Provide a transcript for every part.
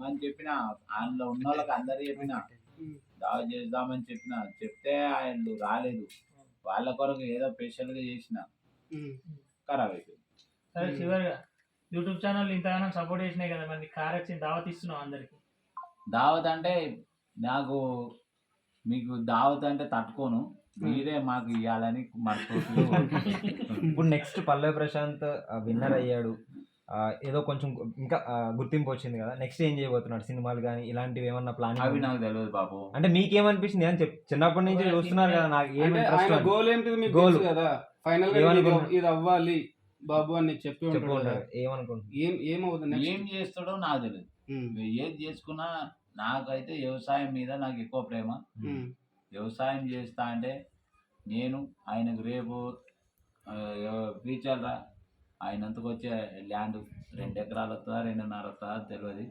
అని చెప్పిన అందులో ఉన్న వాళ్ళకి అందరు చెప్పిన దావ చేద్దామని చెప్పిన చెప్తే ఆయన రాలేదు. వాళ్ళ కొరకు ఏదో స్పెషల్ గా చేసిన ఖరాబ్ అయిపోయింది. సరే చివరిగా యూట్యూబ్ ఛానల్ ఇంతగానో సపోర్ట్ చేసినాయి కదా, మరి కారచ్చి దావత్ ఇస్తున్నావు అందరికి. దావత్ అంటే నాకు మీకు దావత్ అంటే తట్టుకోను, మీరే మాకు ఇవ్వాలని మనస్ఫూర్తిగా. ఇప్పుడు నెక్స్ట్ పల్లవి ప్రశాంత్ విన్నర్ అయ్యాడు, ఏదో కొంచెం ఇంకా గుర్తింపు వచ్చింది కదా, నెక్స్ట్ ఏం చేయబోతున్నాడు? సినిమాలు కానీ ఇలాంటివి ఏమన్నా ప్లాన్? అవి నాకు తెలియదు బాబు. అంటే మీకేమనిపిస్తుంది అని చిన్నప్పటి నుంచి చూస్తున్నారు కదా, నాకు గోల్ ఏంటిది మీకు తెలుసు కదా, ఫైనల్ గా ఇది అవ్వాలి బాబు అని చెప్పి ఉంటాడు. ఏమవుతుంది, ఏం చేస్తాడో నాకు తెలియదు. ఏది చేసుకున్నా నాకైతే వ్యవసాయం మీద నాకు ఎక్కువ ప్రేమ. వ్యవసాయం చేస్తా అంటే నేను ఆయనకు రేపు ఫ్యూచర్లో ఆయనంతకు వచ్చే ల్యాండ్ 2 ఎకరాలు వస్తుందా 2.5 వస్తుందా తెలియదు.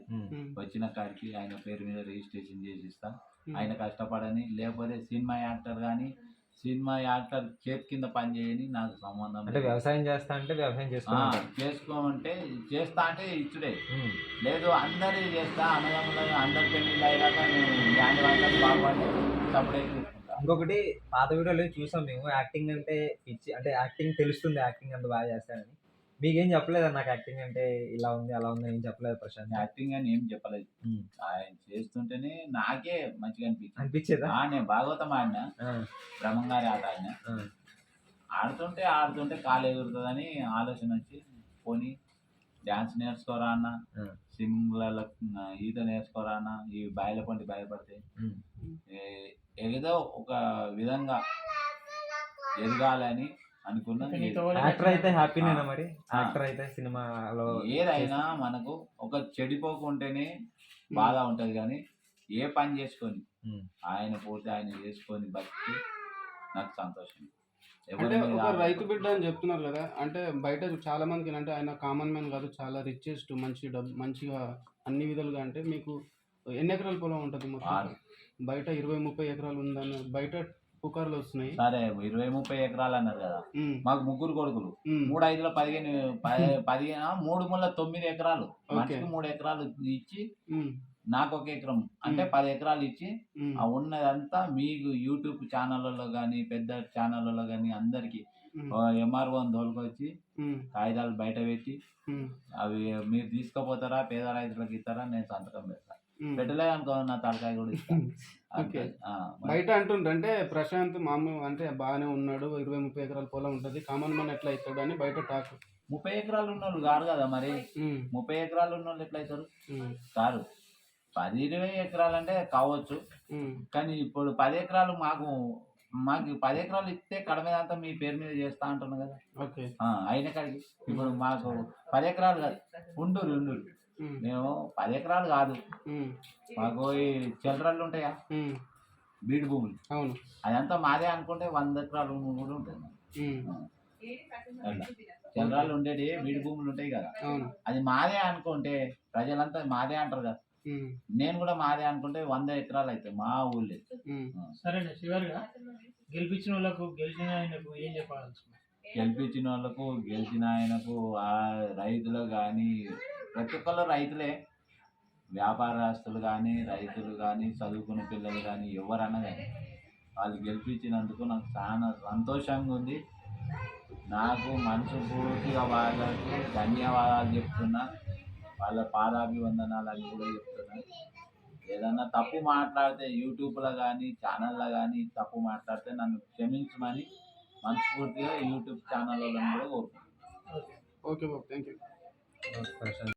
వచ్చిన కాడికి ఆయన పేరు మీద రిజిస్ట్రేషన్ చేసి ఇస్తా. ఆయన కష్టపడని, లేకపోతే సినిమా యాక్టర్ కానీ సినిమా యాక్టర్ చేతి కింద పని చేయని నాకు సంబంధం. అంటే వ్యవసాయం చేస్తా అంటే వ్యవసాయం చేసుకోమంటే చేస్తా అంటే ఇచ్చుడే లేదు. అందరి చేస్తా, అన్నదమ్ములు అందరి పెళ్లి అయ్యాక ల్యాండ్ వాళ్ళకి బాగుపడి సపరేట్. ఇంకొకటి, పాత వీడియోలో చూసాం మేము, యాక్టింగ్ అంటే పిచ్చి, అంటే యాక్టింగ్ తెలుస్తుంది, యాక్టింగ్ అంత బాగా చేస్తానని. మీకేం చెప్పలేదా నాకు యాక్టింగ్ అంటే ఇలా ఉంది అలా ఉంది ఏం చెప్పలేదు ప్రశాంత్? యాక్టింగ్ అని ఏం చెప్పలేదు. ఆయన చేస్తుంటేనే నాకే మంచిగా అనిపించేదా? నేను భాగవతం ఆడిన, బ్రహ్మంగారి ఆట ఆడిన. ఆడుతుంటే కాలు ఎగురుతుందని ఆలోచన వచ్చి పోనీ డ్యాన్స్ నేర్చుకోరా అన్న, స్విమ్మింగ్లలో ఈత నేర్చుకోరా అన్న, ఈ బాయిల పండి బయటపడితే ఏదో ఒక విధంగా ఎదగాలని అనుకున్నా. యాక్టర్ అయితే హ్యాపీనేనా మరి? యాక్టర్ అయితే సినిమాలో ఏదైనా మనకు ఒక చెడిపోకుంటేనే బాధ ఉంటది, కానీ ఏ పని చేసుకొని ఆయన పోతే ఆయన చేసుకొని బతికి నాకు సంతోషం. అంటే ఒక రైతు బిడ్డ అని చెప్తున్నారు కదా, అంటే బయట చాలా మందికి అంటే ఆయన కామన్ మ్యాన్ కాదు, చాలా రిచెస్ట్, మంచిగా అన్ని విధాలుగా. అంటే మీకు ఎన్ని ఎకరాల పొలం ఉంటుంది మొత్తం? బయట 20-30 ఎకరాలు ఉందని బయట పుకార్లు వస్తున్నాయి. సరే 20-30 ఎకరాలు అన్నారు కదా, మాకు 3 కొడుకులు, 3-5లో 15 3-9 ఎకరాలు, మనిషికి 3 ఎకరాలు ఇచ్చి నాకు 1 ఎకరం అంటే 10 ఎకరాలు ఇచ్చి ఆ ఉన్నదంతా మీకు యూట్యూబ్ ఛానళ్ళలో కానీ పెద్ద ఛానళ్ళలో కానీ అందరికి MRO తోలుకొచ్చి కాగితాలు బయట పెట్టి అవి మీరు తీసుకుపోతారా పేద రైతులకు ఇస్తారా, నేను సంతకం పెడతా. పెట్టలేదు అనుకో నా తలకాయ కూడా ఇస్తాను. బయట అంటుండ్రు అంటే ప్రశాంత్ మామూలు అంటే బాగానే ఉన్నాడు, 20-30 ఎకరాల పొలం ఉంటుంది, కామన్ మ్యాన్ ఎట్లా అవుతాడు అని బయట టాక్. 30 ఎకరాలు ఉన్న వాళ్ళు కాదు కదా మరి, 30 ఎకరాలు ఉన్న వాళ్ళు ఎట్లా అవుతారు? కాదు, 10-20 ఎకరాలు అంటే కావచ్చు, కానీ ఇప్పుడు 10 ఎకరాలు మాకు 10 ఎకరాలు ఇస్తే కడమేదంతా మీ పేరు మీద చేస్తా అంటున్నా కదా. అయిన కాడికి ఇప్పుడు మాకు 10 ఎకరాలు కాదు, ఉండూరు మేము 10 ఎకరాలు కాదు, మాకు ఈ చిల్లరలు ఉంటాయా బీడు భూములు, అవును అదంతా మాదే అనుకుంటే 100 ఎకరాలు కూడా ఉంటుంది. చిల్లరాలు ఉండేటి బీడు భూములు ఉంటాయి కదా, అది మాదే అనుకుంటే ప్రజలంతా మాదే అంటారు కదా. నేను కూడా మాదే అనుకుంటే 100 ఎకరాలు అయితే మా ఊళ్ళో. సరే చివరిగా గెలిపించిన వాళ్ళకు గెలిచిన ఆయనకు ఏం చెప్పాలనుకుంటున్నారు? గెలిపించిన వాళ్ళకు గెలిచిన ఆయనకు ఆ రైతులు కానీ ప్రతి ఒక్కళ్ళు రైతులే, వ్యాపారస్తులు కానీ రైతులు కానీ చదువుకునే పిల్లలు కానీ ఎవరన్నా కానీ వాళ్ళు గెలిపించినందుకు నాకు చాలా సంతోషంగా ఉంది. నాకు మనసు పూర్తిగా వాళ్ళకు ధన్యవాదాలు చెప్తున్నా, వాళ్ళ పాదాభివందనాలు అని కూడా చెప్తున్నా. ఏదన్నా తప్పు మాట్లాడితే యూట్యూబ్లో కానీ ఛానల్లో కానీ తప్పు మాట్లాడితే నన్ను క్షమించమని మనస్ఫూర్తిగా యూట్యూబ్ ఛానల్ వాళ్ళని కూడా కోరుకుంటున్నాను. Okay Babu, thank you.